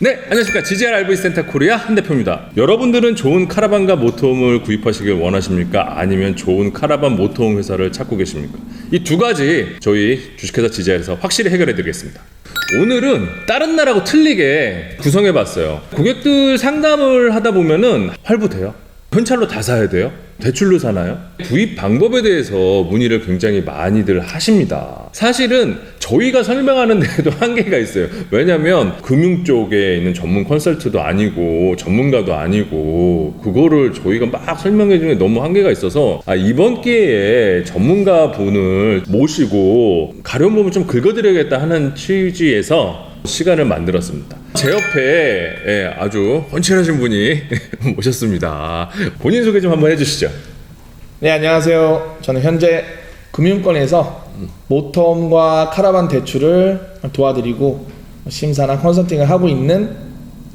네, 안녕하십니까. GGR RV 센터 코리아 한 대표입니다. 여러분들은 좋은 카라반과 모터홈을 구입하시길 원하십니까? 아니면 좋은 카라반 모터홈 회사를 찾고 계십니까? 이 두 가지 저희 주식회사 GGR에서 확실히 해결해 드리겠습니다. 오늘은 다른 날하고 틀리게 구성해 봤어요. 고객들 상담을 하다 보면은 할부돼요? 현찰로 다 사야 돼요? 대출로 사나요? 구입 방법에 대해서 문의를 굉장히 많이들 하십니다. 사실은 저희가 설명하는 데에도 한계가 있어요. 왜냐면 금융 쪽에 있는 전문 컨설트도 아니고 전문가도 아니고 그거를 저희가 막 설명해 주는 게 너무 한계가 있어서 이번 기회에 전문가 분을 모시고 가려운 부분 좀 긁어드려야겠다 하는 취지에서 시간을 만들었습니다. 제 옆에 아주 헌칠하신 분이 모셨습니다. 본인 소개 좀 한번 해주시죠. 네, 안녕하세요. 저는 현재 금융권에서 모터홈과 카라반 대출을 도와드리고 심사나 컨설팅을 하고 있는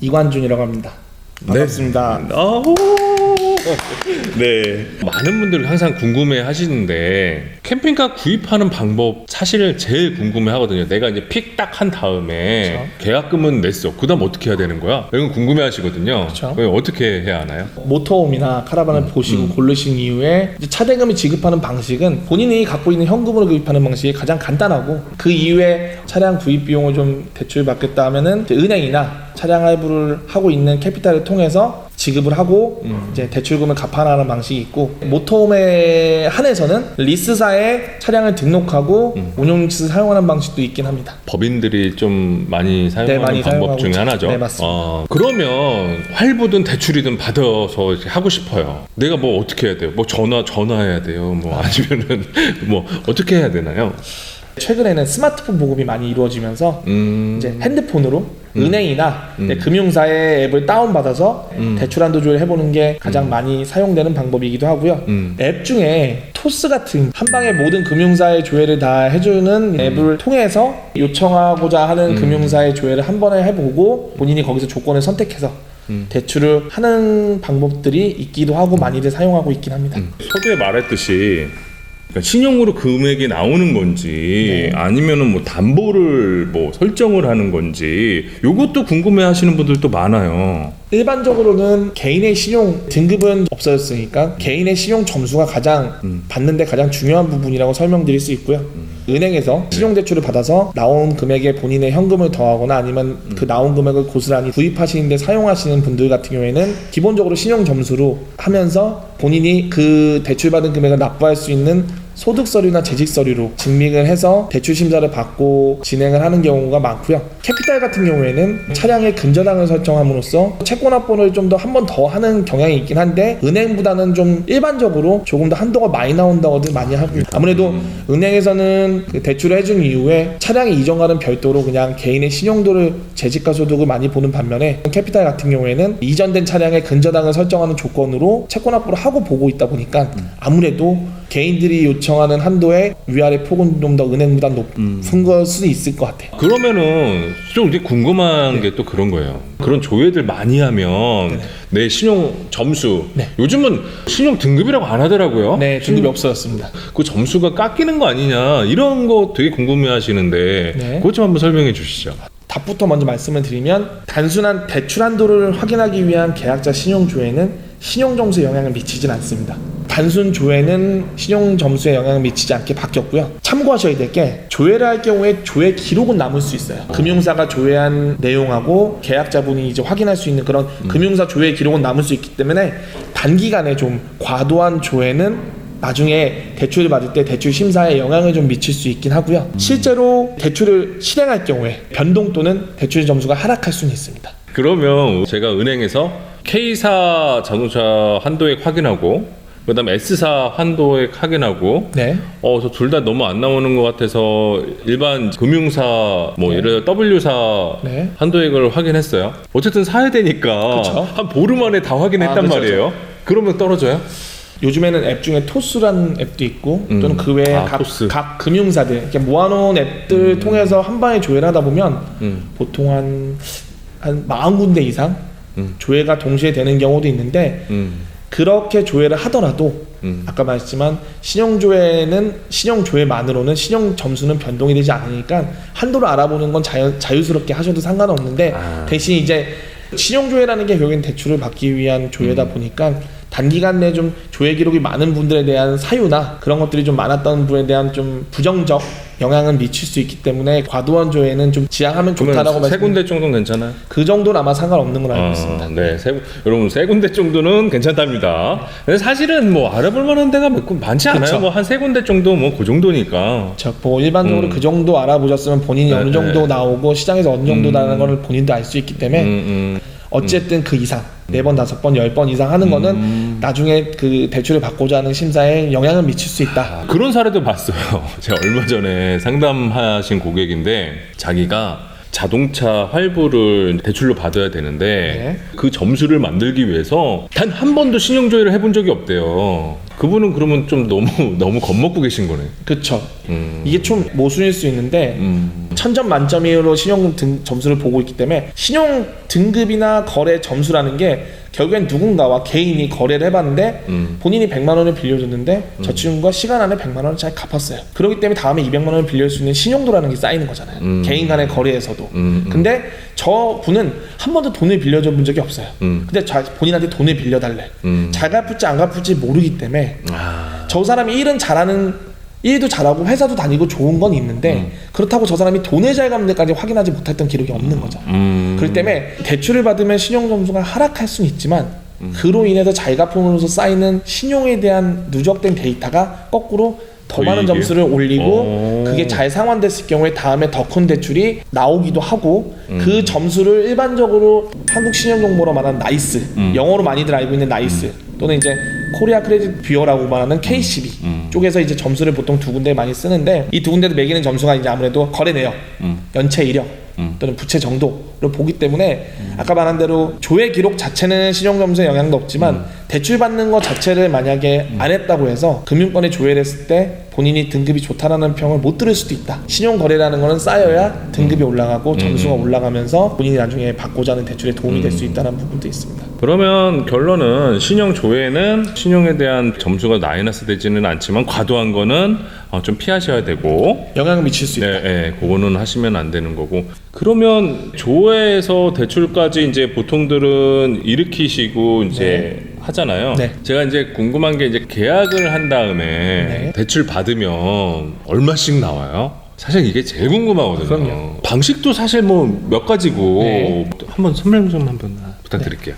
이관준이라고 합니다. 반갑습니다. 네. 많은 분들 항상 궁금해 하시는데 캠핑카 구입하는 방법 사실 제일 궁금해 하거든요. 내가 이제 픽 딱 한 다음에 그렇죠. 계약금은 냈어. 그 다음 어떻게 해야 되는 거야? 이건 궁금해 하시거든요. 그렇죠. 어떻게 해야 하나요? 모터홈이나 카라반을 보시고 고르신 이후에 이제 차대금을 지급하는 방식은 본인이 갖고 있는 현금으로 구입하는 방식이 가장 간단하고 그 이후에 차량 구입 비용을 좀 대출받겠다 하면은 은행이나 차량 할부를 하고 있는 캐피탈을 통해서 지급을 하고 이제 대출금을 갚아나가는 방식이 있고 모터홈에 한해서는 리스사에 차량을 등록하고 운용리스 사용하는 방식도 있긴 합니다. 법인들이 좀 많이 사용하는 많이 방법 중에 있죠. 하나죠. 네, 맞습니다. 그러면 할부든 대출이든 받아서 이렇게 하고 싶어요. 내가 뭐 어떻게 해야 돼요? 뭐 전화해야 돼요? 뭐 아니면은 뭐 어떻게 해야 되나요? 최근에는 스마트폰 보급이 많이 이루어지면서 이제 핸드폰으로 은행이나 금융사의 앱을 다운받아서 대출 한도 조회를 해보는 게 가장 많이 사용되는 방법이기도 하고요. 앱 중에 토스 같은 한 방에 모든 금융사의 조회를 다 해주는 앱을 통해서 요청하고자 하는 금융사의 조회를 한 번에 해보고 본인이 거기서 조건을 선택해서 대출을 하는 방법들이 있기도 하고 많이들 사용하고 있긴 합니다. 서두에 말했듯이 그러니까 신용으로 금액이 나오는 건지 아니면은 뭐 담보를 뭐 설정을 하는 건지 요것도 궁금해 하시는 분들도 많아요. 일반적으로는 개인의 신용 등급은 없어졌으니까 개인의 신용 점수가 가장 받는데 가장 중요한 부분이라고 설명드릴 수 있고요. 은행에서 신용대출을 받아서 나온 금액에 본인의 현금을 더하거나 아니면 그 나온 금액을 고스란히 구입하시는데 사용하시는 분들 같은 경우에는 기본적으로 신용 점수로 하면서 본인이 그 대출받은 금액을 납부할 수 있는 소득 서류나 재직 서류로 증명을 해서 대출 심사를 받고 진행을 하는 경우가 많고요. 캐피탈 같은 경우에는 차량의 근저당을 설정함으로써 채권 합본을 좀 더 한 번 더 하는 경향이 있긴 한데 은행보다는 좀 일반적으로 조금 더 한도가 많이 나온다고들 많이 하고요. 아무래도 은행에서는 그 대출을 해준 이후에 차량의 이전과는 별도로 그냥 개인의 신용도를 재직과 소득을 많이 보는 반면에 캐피탈 같은 경우에는 이전된 차량의 근저당을 설정하는 조건으로 채권 합본을 하고 보고 있다 보니까 아무래도 개인들이 요청하는 한도의 위아래 폭은 좀 더 은행보다 높은 걸 수도 있을 것 같아요. 그러면은 좀 이제 궁금한 게 또 그런 거예요. 그런 조회들 많이 하면 내 신용 점수 요즘은 신용 등급이라고 안 하더라고요. 네, 등급이 없어졌습니다. 그 점수가 깎이는 거 아니냐 이런 거 되게 궁금해 하시는데 그것 좀 한번 설명해 주시죠. 답부터 먼저 말씀을 드리면 단순한 대출 한도를 확인하기 위한 계약자 신용 조회는 신용 점수에 영향을 미치진 않습니다. 단순 조회는 신용 점수에 영향을 미치지 않게 바뀌었고요. 참고하셔야 될 게 조회를 할 경우에 조회 기록은 남을 수 있어요. 금융사가 조회한 내용하고 계약자분이 이제 확인할 수 있는 그런 금융사 조회 기록은 남을 수 있기 때문에 단기간에 좀 과도한 조회는 나중에 대출을 받을 때 대출 심사에 영향을 좀 미칠 수 있긴 하고요. 실제로 대출을 실행할 경우에 변동 또는 대출 점수가 하락할 수는 있습니다. 그러면 제가 은행에서 K사 자동차 한도액 확인하고 그다음에 S사 한도액 확인하고 저 둘 다 너무 안 나오는 것 같아서 일반 금융사 뭐 예를 들어 W사 한도액을 확인했어요. 어쨌든 사야 되니까 한 보름 안에 다 확인했단 말이에요. 그러면 떨어져요? 요즘에는 앱 중에 토스라는 앱도 있고 또는 그 외에 각 금융사들 이렇게 모아놓은 앱들 통해서 한 방에 조회를 하다 보면 보통 한 40군데 이상 조회가 동시에 되는 경우도 있는데 그렇게 조회를 하더라도 아까 말했지만 신용조회는 신용조회만으로는 신용 점수는 변동이 되지 않으니까 한도를 알아보는 건 자유스럽게 하셔도 상관없는데 대신 이제 신용조회라는 게 결국엔 대출을 받기 위한 조회다 보니까 단기간 내에 좀 조회 기록이 많은 분들에 대한 사유나 그런 것들이 좀 많았던 분에 대한 좀 부정적 영향을 미칠 수 있기 때문에 과도한 조회는 좀 지양하면 좋다라고 세 군데 정도는 괜찮아요? 그 정도는 아마 상관없는 걸로 알고 있습니다. 네, 여러분 세 군데 정도는 괜찮답니다. 근데 사실은 뭐 알아볼 만한 데가 많지 않아요. 그쵸. 뭐 한 세 군데 정도 뭐 그 정도니까. 뭐 일반적으로 그 정도 알아보셨으면 본인이 어느 정도 나오고 시장에서 어느 정도 나는 거를 본인도 알 수 있기 때문에 어쨌든 그 이상 4번, 5번, 10번 이상 하는 거는 나중에 그 대출을 받고자 하는 심사에 영향을 미칠 수 있다. 그런 사례도 봤어요. 제가 얼마 전에 상담하신 고객인데 자기가 자동차 활부를 대출로 받아야 되는데 그 점수를 만들기 위해서 단 한 번도 신용조회를 해본 적이 없대요. 그분은 그러면 좀 너무 겁먹고 계신 거네. 그쵸. 이게 좀 모순일 수 있는데 1000점 만점으로 신용 점수를 보고 있기 때문에 신용 등급이나 거래 점수라는 게 결국엔 누군가와 개인이 거래를 해봤는데 본인이 100만 원을 빌려줬는데 저 친구가 시간 안에 100만 원을 잘 갚았어요. 그렇기 때문에 다음에 200만 원을 빌릴 수 있는 신용도라는 게 쌓이는 거잖아요. 개인 간의 거래에서도. 근데 저 분은 한 번도 돈을 빌려줘 본 적이 없어요. 근데 본인한테 돈을 빌려달래. 잘 갚을지 안 갚을지 모르기 때문에 저 사람이 일도 잘하고 회사도 다니고 좋은 건 있는데 그렇다고 저 사람이 돈을 잘 갚는 데까지 확인하지 못했던 기록이 없는 거죠. 그렇기 때문에 대출을 받으면 신용점수가 하락할 수는 있지만 그로 인해서 잘 갚음으로써 쌓이는 신용에 대한 누적된 데이터가 거꾸로 더 많은 점수를 올리고 그게 잘 상환됐을 경우에 다음에 더 큰 대출이 나오기도 하고 그 점수를 일반적으로 한국 신용정보로 말하는 나이스, 영어로 많이들 알고 있는 나이스 또는 이제 코리아 크레딧 뷰어라고 말하는 KCB 쪽에서 이제 점수를 보통 두 군데 많이 쓰는데 이 두 군데도 매기는 점수가 이제 아무래도 거래 내역, 연체 이력 또는 부채 정도를 보기 때문에 아까 말한 대로 조회 기록 자체는 신용점수에 영향도 없지만 대출 받는 것 자체를 만약에 안 했다고 해서 금융권에 조회를 했을 때 본인이 등급이 좋다라는 평을 못 들을 수도 있다. 신용거래라는 거는 쌓여야 등급이 올라가고 점수가 올라가면서 본인이 나중에 받고자 하는 대출에 도움이 될 수 있다는 부분도 있습니다. 그러면 결론은 신용 조회는 신용에 대한 점수가 마이너스 되지는 않지만 과도한 거는 좀 피하셔야 되고 영향을 미칠 수 있다. 네, 그거는 하시면 안 되는 거고. 그러면 조회에서 대출까지 이제 보통들은 일으키시고 이제 하잖아요. 네. 제가 이제 궁금한 게 이제 계약을 한 다음에 대출 받으면 얼마씩 나와요? 사실 이게 제일 궁금하거든요. 그럼요. 방식도 사실 뭐 몇 가지고 한번 설명 좀 한번 부탁드릴게요.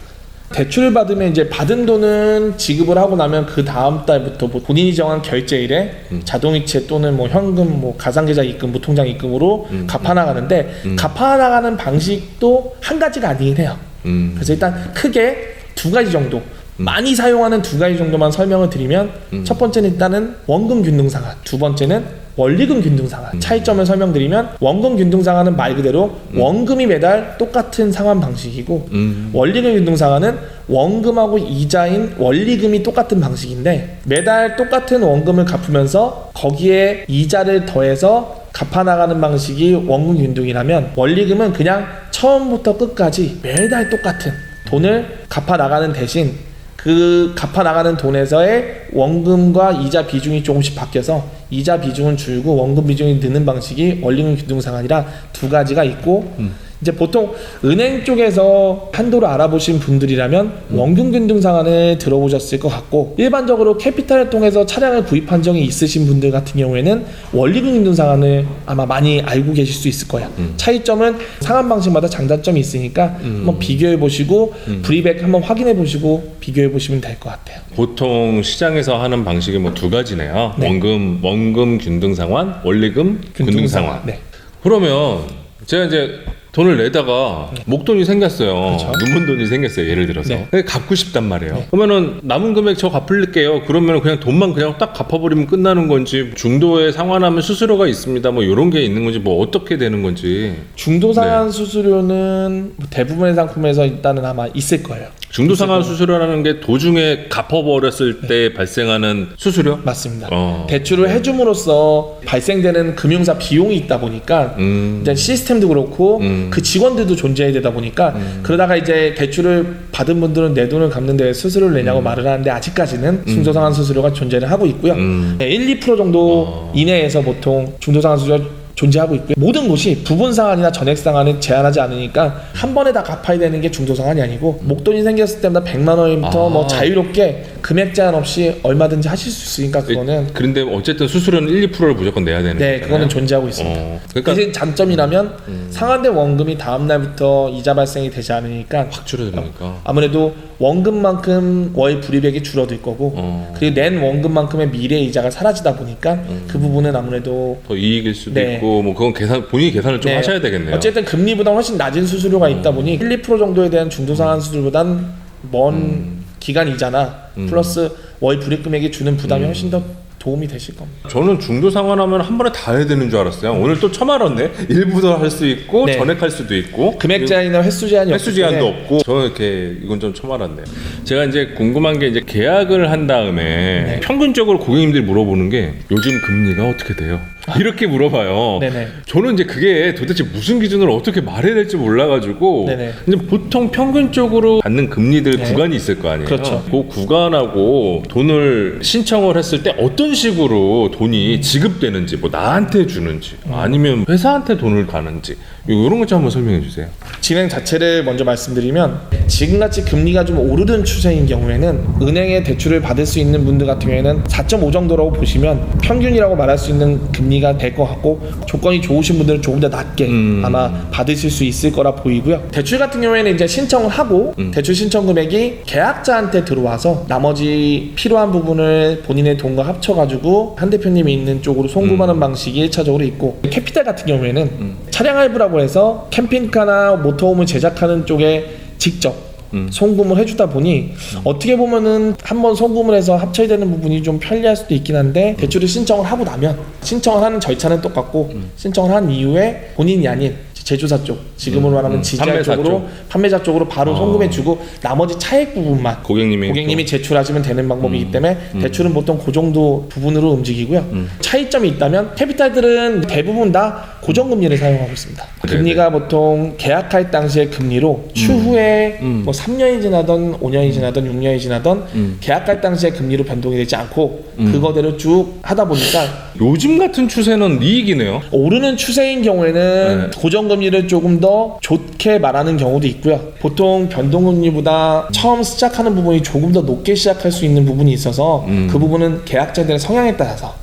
대출을 받으면 이제 받은 돈은 지급을 하고 나면 그 다음 달부터 본인이 정한 결제일에 자동이체 또는 뭐 현금, 뭐 가상계좌 입금, 무통장 입금으로 갚아나가는데 갚아나가는 방식도 한 가지가 아니긴 해요. 그래서 일단 크게 두 가지 정도 많이 사용하는 두 가지 정도만 설명을 드리면 첫 번째는 일단은 원금 균등 상환, 두 번째는 원리금 균등 상환. 차이점을 설명드리면 원금 균등 상환은 말 그대로 원금이 매달 똑같은 상환 방식이고 원리금 균등 상환은 원금하고 이자인 원리금이 똑같은 방식인데 매달 똑같은 원금을 갚으면서 거기에 이자를 더해서 갚아나가는 방식이 원금 균등이라면 원리금은 그냥 처음부터 끝까지 매달 똑같은 돈을 갚아나가는 대신 그 갚아나가는 돈에서의 원금과 이자 비중이 조금씩 바뀌어서 이자 비중은 줄고 원금 비중이 느는 방식이 원리금 균등 상환이라 두 가지가 있고 이제 보통 은행 쪽에서 한도를 알아보신 분들이라면 원금 균등 상환을 들어보셨을 것 같고 일반적으로 캐피탈을 통해서 차량을 구입한 적이 있으신 분들 같은 경우에는 원리금 균등 상환을 아마 많이 알고 계실 수 있을 거예요. 차이점은 상환 방식마다 장단점이 있으니까 한번 비교해 보시고 브리백 한번 확인해 보시고 비교해 보시면 될 것 같아요. 보통 시장에서 하는 방식이 뭐 두 가지네요. 네. 원금 균등 상환, 원리금 균등 상환. 네. 그러면 제가 이제 돈을 내다가 목돈이 생겼어요. 그렇죠. 눈문 돈이 생겼어요. 예를 들어서. 네. 근데 갚고 싶단 말이에요. 그러면은 남은 금액 저 갚을게요. 그러면 그냥 돈만 그냥 딱 갚아버리면 끝나는 건지 중도에 상환하면 수수료가 있습니다. 뭐 이런 게 있는 건지 뭐 어떻게 되는 건지. 중도 상환 수수료는 대부분의 상품에서 일단은 아마 있을 거예요. 중도 상환 수수료라는 게 도중에 갚아버렸을 때 발생하는 수수료? 맞습니다. 대출을 해줌으로써 발생되는 금융사 비용이 있다 보니까 일단 시스템도 그렇고 그 직원들도 존재해야 되다 보니까 그러다가 이제 대출을 받은 분들은 내 돈을 갚는데 수수료를 내냐고 말을 하는데 아직까지는 중도상환 수수료가 존재를 하고 있고요. 1, 2% 정도 이내에서 보통 중도상환 수수료가 존재하고 있고요. 모든 곳이 부분상환이나 전액상환은 제한하지 않으니까 한 번에 다 갚아야 되는 게 중도상환이 아니고 목돈이 생겼을 때마다 100만 원부터 뭐 자유롭게 금액 제한 없이 얼마든지 하실 수 있으니까 그거는 그런데 어쨌든 수수료는 1, 2%를 무조건 내야 되는 네, 거잖아요. 그거는 존재하고 있습니다. 그러니까 그게 장점이라면 상환된 원금이 다음 날부터 이자 발생이 되지 않으니까 확 줄어드니까. 아무래도 원금만큼 월 불이백이 줄어들 거고 그리고 낸 원금만큼의 미래 이자가 사라지다 보니까 그 부분은 아무래도 더 이익일 수도 네. 있고 뭐 그건 본인이 계산을 좀 네. 하셔야 되겠네요. 어쨌든 금리보다 훨씬 낮은 수수료가 있다 보니 1, 2% 정도에 대한 중도상환 수수료보단 먼 기간 이자나 플러스 월 불이익 금액이 주는 부담이 훨씬 더 도움이 되실 겁니다. 저는 중도 상환하면 한 번에 다 해야 되는 줄 알았어요. 오늘 또 처음 알았네. 일부도 할 수 있고 네. 전액할 수도 있고 금액 제한이나 횟수 제한이 횟수 없기 제한도 때문에 없고 저는 이렇게 이건 좀 처음 알았네요. 제가 이제 궁금한 게 이제 계약을 한 다음에 평균적으로 고객님들이 물어보는 게 요즘 금리가 어떻게 돼요? 이렇게 물어봐요. 네네. 저는 이제 그게 도대체 무슨 기준으로 어떻게 말해야 될지 몰라가지고 네네. 이제 보통 평균적으로 받는 금리들 네. 구간이 있을 거 아니에요. 그렇죠. 그 구간하고 돈을 신청을 했을 때 어떤 식으로 돈이 지급되는지, 뭐 나한테 주는지, 아니면 회사한테 돈을 가는지 이런 것 좀 한번 설명해 주세요. 진행 자체를 먼저 말씀드리면 지금같이 금리가 좀 오르는 추세인 경우에는 은행에 대출을 받을 수 있는 분들 같은 경우에는 4.5 정도라고 보시면 평균이라고 말할 수 있는 금리가 될 것 같고 조건이 좋으신 분들은 조금 더 낮게 아마 받으실 수 있을 거라 보이고요. 대출 같은 경우에는 이제 신청을 하고 대출 신청 금액이 계약자한테 들어와서 나머지 필요한 부분을 본인의 돈과 합쳐가지고 한 대표님이 있는 쪽으로 송금하는 방식이 1차적으로 있고 캐피탈 같은 경우에는 차량 할부라고 해서 캠핑카나 모터홈을 제작하는 쪽에 직접 송금을 해주다 보니 어떻게 보면은 한번 송금을 해서 합쳐야 되는 부분이 좀 편리할 수도 있긴 한데 대출을 신청을 하고 나면 신청을 하는 절차는 똑같고 신청을 한 이후에 본인이 아닌 제조사 쪽 지금으로 말하면 지자 판매사 쪽으로 쪽. 판매자 쪽으로 바로 송금해주고 나머지 차액 부분만 고객님이 제출하시면 되는 방법이기 때문에 대출은 보통 그 정도 부분으로 움직이고요. 차이점이 있다면 캐피탈들은 대부분 다 고정금리를 사용하고 있습니다. 네네. 금리가 보통 계약할 당시의 금리로 추후에 뭐 3년이 지나던 5년이 지나던 6년이 지나던 계약할 당시의 금리로 변동이 되지 않고 그거대로 쭉 하다 보니까 요즘 같은 추세는 이익이네요. 오르는 추세인 경우에는 고정금리를 조금 더 좋게 말하는 경우도 있고요. 보통 변동금리보다 처음 시작하는 부분이 조금 더 높게 시작할 수 있는 부분이 있어서 그 부분은 계약자들의 성향에 따라서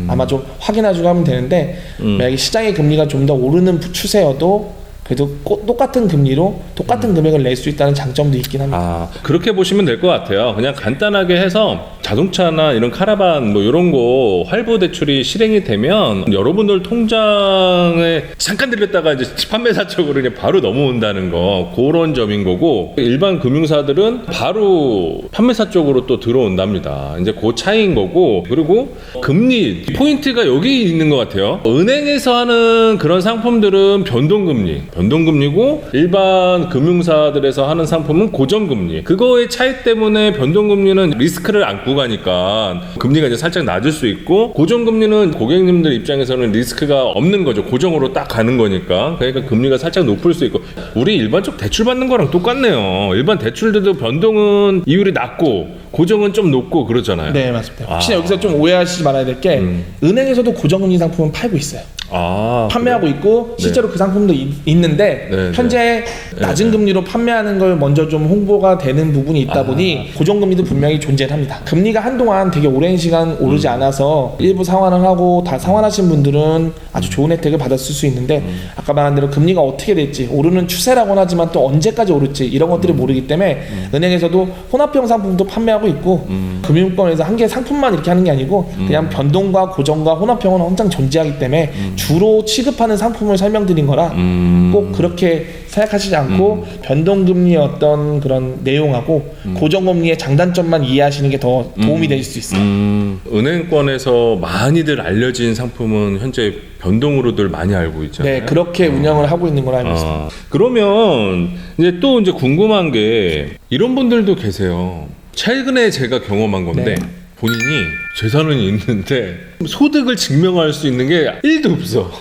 아마 좀 확인해주고 하면 되는데 만약에 시장의 금리가 좀 더 오르는 추세여도 그래도 똑같은 금리로 똑같은 금액을 낼 수 있다는 장점도 있긴 합니다. 그렇게 보시면 될 것 같아요. 그냥 간단하게 해서 자동차나 이런 카라반 뭐 이런 거 할부 대출이 실행이 되면 여러분들 통장에 잠깐 들렸다가 이제 판매사 쪽으로 그냥 바로 넘어온다는 거 그런 점인 거고 일반 금융사들은 바로 판매사 쪽으로 또 들어온답니다. 이제 그 차이인 거고 그리고 금리 포인트가 여기 있는 것 같아요. 은행에서 하는 그런 상품들은 변동금리고 일반 금융사들에서 하는 상품은 고정금리. 그거의 차이 때문에 변동금리는 리스크를 안고 가니까 금리가 이제 살짝 낮을 수 있고 고정금리는 고객님들 입장에서는 리스크가 없는 거죠. 고정으로 딱 가는 거니까. 그러니까 금리가 살짝 높을 수 있고 우리 일반적 대출 받는 거랑 똑같네요. 일반 대출들도 변동은 이율이 낮고 고정은 좀 높고 그러잖아요. 네, 맞습니다. 혹시 여기서 좀 오해하시지 말아야 될 게 은행에서도 고정금리 상품은 팔고 있어요. 판매하고 있고 실제로 그 상품도 있는데 네, 현재 낮은 금리로 판매하는 걸 먼저 좀 홍보가 되는 부분이 있다 보니 고정금리도 분명히 존재를 합니다. 금리가 한동안 되게 오랜 시간 오르지 않아서 일부 상환을 하고 다 상환하신 분들은 아주 좋은 혜택을 받았을 수 있는데 아까 말한 대로 금리가 어떻게 될지 오르는 추세라고는 하지만 또 언제까지 오를지 이런 것들을 모르기 때문에 은행에서도 혼합형 상품도 판매하고 있고 금융권에서 한 개 상품만 이렇게 하는 게 아니고 그냥 변동과 고정과 혼합형은 항상 존재하기 때문에 주로 취급하는 상품을 설명드린 거라 꼭 그렇게 생각하시지 않고 변동금리의 어떤 그런 내용하고 고정금리의 장단점만 이해하시는 게 더 도움이 될 수 있어요. 은행권에서 많이들 알려진 상품은 현재 변동으로들 많이 알고 있잖아요. 네, 그렇게 운영을 하고 있는 걸로 알고 있습니다. 그러면 이제 또 이제 궁금한 게 이런 분들도 계세요. 최근에 제가 경험한 건데 네. 본인이 재산은 있는데 소득을 증명할 수 있는 게 1도 없어.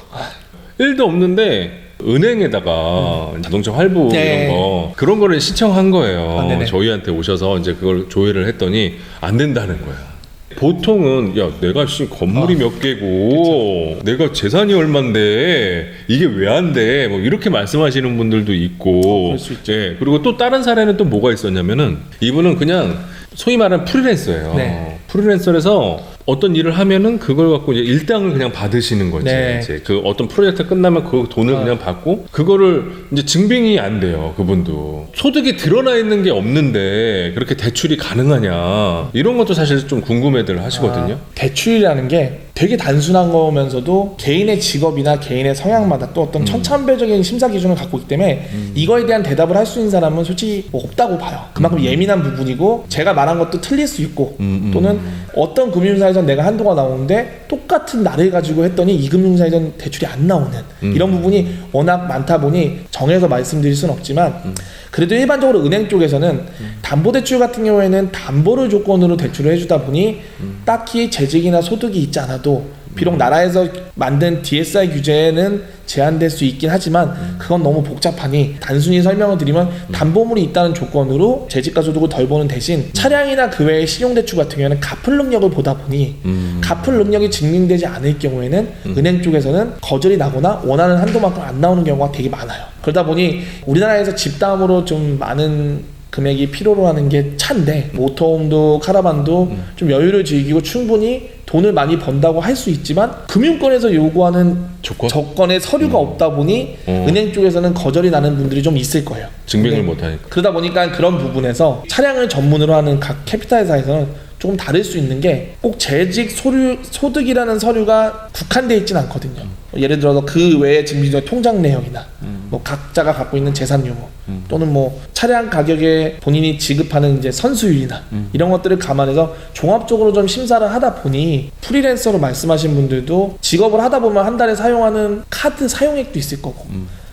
1도 없는데 은행에다가 자동차 활부 네. 이런 거 그런 거를 신청한 거예요. 아, 네네. 저희한테 오셔서 이제 그걸 조회를 했더니 안 된다는 거야. 보통은 야 내가 건물이 몇 개고 내가 재산이 얼만데 이게 왜 안 돼? 뭐 이렇게 말씀하시는 분들도 있고 그럴 수 있죠. 예, 그리고 또 다른 사례는 또 뭐가 있었냐면은 이분은 그냥 소위 말하는 프리랜서예요. 네. 프리랜서에서 어떤 일을 하면은 그걸 갖고 이제 일당을 그냥 받으시는 거지. 네. 이제 그 어떤 프로젝트 끝나면 그 돈을 그냥 받고 그거를 이제 증빙이 안 돼요. 그분도 소득이 드러나 있는 게 없는데 그렇게 대출이 가능하냐 이런 것도 사실 좀 궁금해들 하시거든요. 대출이라는 게 되게 단순한 거면서도 개인의 직업이나 개인의 성향마다 또 어떤 천차만별적인 심사 기준을 갖고 있기 때문에 이거에 대한 대답을 할 수 있는 사람은 솔직히 뭐 없다고 봐요. 그만큼 예민한 부분이고 제가 말한 것도 틀릴 수 있고 또는 어떤 금융사에선 내가 한도가 나오는데 똑같은 나를 가지고 했더니 이 금융사에선 대출이 안 나오는 이런 부분이 워낙 많다 보니 정해서 말씀드릴 수는 없지만 그래도 일반적으로 은행 쪽에서는 담보대출 같은 경우에는 담보를 조건으로 대출을 해주다 보니 딱히 재직이나 소득이 있지 않아도 비록 나라에서 만든 DSI 규제에는 제한될 수 있긴 하지만 그건 너무 복잡하니 단순히 설명을 드리면 담보물이 있다는 조건으로 재직과 소득을 덜 보는 대신 차량이나 그 외의 신용대출 같은 경우에는 갚을 능력을 보다 보니 갚을 능력이 증명되지 않을 경우에는 은행 쪽에서는 거절이 나거나 원하는 한도만큼 안 나오는 경우가 되게 많아요. 그러다 보니 우리나라에서 집담으로 좀 많은 금액이 필요로 하는 게 차인데 모터홈도 카라반도 좀 여유를 즐기고 충분히 돈을 많이 번다고 할 수 있지만 금융권에서 요구하는 조건의 서류가 없다 보니 은행 쪽에서는 거절이 나는 분들이 좀 있을 거예요. 증빙을 못하니까. 그러다 보니까 그런 부분에서 차량을 전문으로 하는 각 캐피탈사에서는 조금 다를 수 있는 게 꼭 재직 소득이라는 서류가 국한되어 있진 않거든요. 예를 들어서 그 외에 증빙서의 통장 내역이나 뭐 각자가 갖고 있는 재산 유무 또는 뭐 차량 가격에 본인이 지급하는 이제 선수율이나 이런 것들을 감안해서 종합적으로 좀 심사를 하다 보니 프리랜서로 말씀하신 분들도 직업을 하다 보면 한 달에 사용하는 카드 사용액도 있을 거고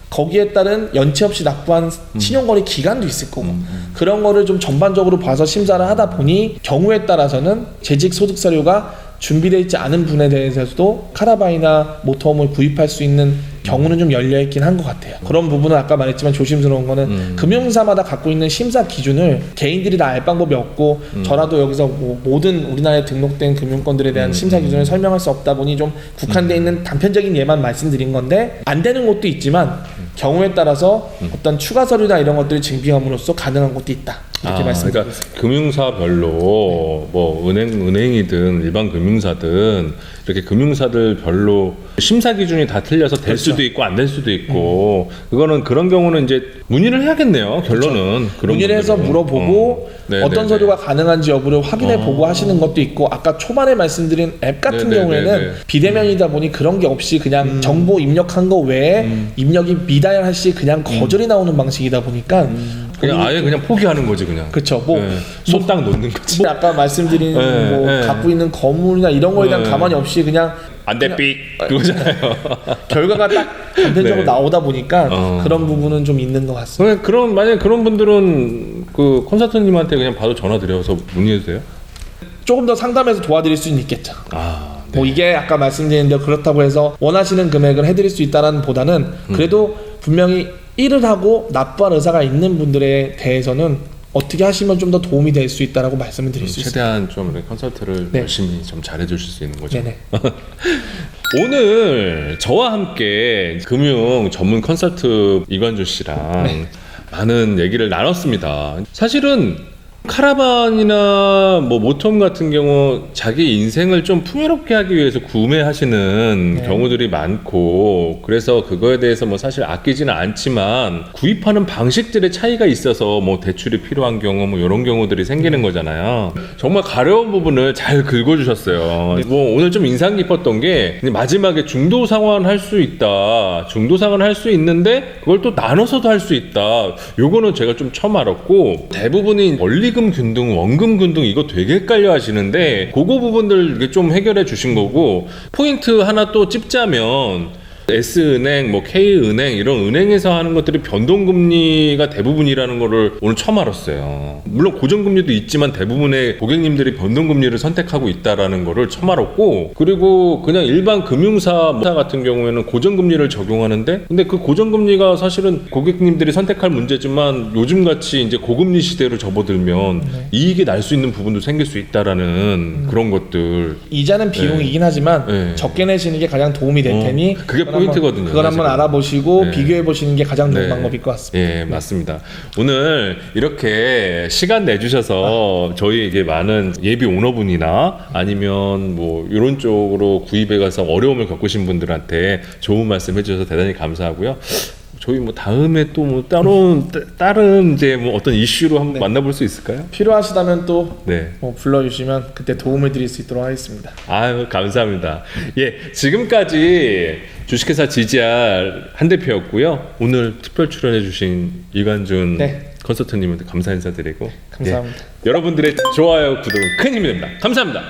거기에 따른 연체 없이 납부한 신용거래 기간도 있을 거고 그런 거를 좀 전반적으로 봐서 심사를 하다 보니 경우에 따라서는 재직 소득 서류가 준비되어 있지 않은 분에 대해서도 카라반이나 모터홈을 구입할 수 있는 경우는 좀 열려있긴 한 것 같아요. 그런 부분은 아까 말했지만 조심스러운 거는 금융사마다 갖고 있는 심사 기준을 개인들이 다 알 방법이 없고 저라도 여기서 뭐 모든 우리나라에 등록된 금융권들에 대한 심사 기준을 설명할 수 없다 보니 좀 국한되어 있는 단편적인 예만 말씀드린 건데 안 되는 곳도 있지만 경우에 따라서 어떤 추가 서류나 이런 것들을 증빙함으로써 가능한 곳도 있다. 이렇게 말씀드리겠습니다. 그러니까 금융사별로 뭐 은행이든 일반 금융사든 이렇게 금융사들 별로 심사 기준이 다 틀려서 될 그렇죠. 수도 있고 안 될 수도 있고 그거는 그런 경우는 이제 문의를 해야겠네요. 결론은 그런 문의를 해서 분들은. 물어보고 네, 어떤 네, 서류가 가능한지 여부를 확인해 보고 하시는 것도 있고 아까 초반에 말씀드린 앱 같은 네, 네, 경우에는 네, 네. 비대면이다 보니 그런 게 없이 그냥 정보 입력한 거 외에 입력이 미다양할 시 그냥 거절이 나오는 방식이다 보니까 그냥 아예 그냥 포기하는 거지 그냥. 그쵸 뭐 손 딱 놓는 거지. 뭐 아까 말씀드린 네, 뭐 네. 갖고 있는 건물이나 이런 거에 대한 네. 가만이 없이 그냥 안돼 삑 그거잖아요. 결과가 딱 단편적으로 네. 나오다 보니까 그런 부분은 좀 있는 것 같습니다. 그럼 만약에 그런 분들은 그 콘서트님한테 그냥 바로 전화 드려서 문의해도 돼요? 조금 더 상담해서 도와드릴 수는 있겠죠. 아, 뭐 이게 아까 말씀드린 대로 그렇다고 해서 원하시는 금액을 해드릴 수 있다는 보다는 그래도 분명히 일을 하고 납부할 의사가 있는 분들에 대해서는 어떻게 하시면 좀 더 도움이 될 수 있다라고 말씀을 드릴 수 있습니다. 최대한 좀 이렇게 컨설트를 네. 열심히 좀 잘해주실 수 있는 거죠. 네네. 오늘 저와 함께 금융 전문 컨설트 이관주 씨랑 많은 얘기를 나눴습니다. 사실은 카라반이나 뭐 모톰 같은 경우 자기 인생을 좀 풍요롭게 하기 위해서 구매하시는 경우들이 많고 그래서 그거에 대해서 뭐 사실 아끼지는 않지만 구입하는 방식들의 차이가 있어서 뭐 대출이 필요한 경우 뭐 이런 경우들이 생기는 거잖아요. 정말 가려운 부분을 잘 긁어주셨어요. 뭐 오늘 좀 인상 깊었던 게 마지막에 중도 상환 할 수 있다. 중도 상환 할 수 있는데 그걸 또 나눠서도 할 수 있다. 요거는 제가 좀 처음 알았고 대부분이 원리금 균등, 원금 균등 이거 되게 헷갈려 하시는데 그거 부분들 이게 좀 해결해 주신 거고 포인트 하나 또 찝자면 S은행, 뭐 K은행 이런 은행에서 하는 것들이 변동금리가 대부분이라는 거를 오늘 처음 알았어요. 물론 고정금리도 있지만 대부분의 고객님들이 변동금리를 선택하고 있다라는 거를 처음 알았고, 그리고 그냥 일반 금융사 같은 경우에는 고정금리를 적용하는데, 근데 그 고정금리가 사실은 고객님들이 선택할 문제지만 요즘같이 이제 고금리 시대로 접어들면 이익이 날 수 있는 부분도 생길 수 있다라는 그런 것들. 이자는 비용이긴 하지만 네. 적게 내시는 게 가장 도움이 될 테니 그게 그걸 포인트거든요, 그걸 한번 사실은. 알아보시고 네. 비교해 보시는 게 가장 좋은 네. 방법일 것 같습니다. 예, 맞습니다. 오늘 이렇게 시간 내주셔서 저희에게 많은 예비 오너분이나 아니면 뭐 이런 쪽으로 구입해 가서 어려움을 겪으신 분들한테 좋은 말씀 해주셔서 대단히 감사하고요. 저희 뭐 다음에 또 뭐 다른 이제 뭐 어떤 이슈로 한번 만나볼 수 있을까요? 필요하시다면 또 네. 불러주시면 그때 도움을 드릴 수 있도록 하겠습니다. 아유, 감사합니다. 예, 지금까지 주식회사 GGR 한 대표였고요. 오늘 특별 출연해주신 이관준 네. 컨설턴님한테 감사 인사드리고, 감사합니다. 예, 여러분들의 좋아요, 구독은 큰 힘이 됩니다. 감사합니다.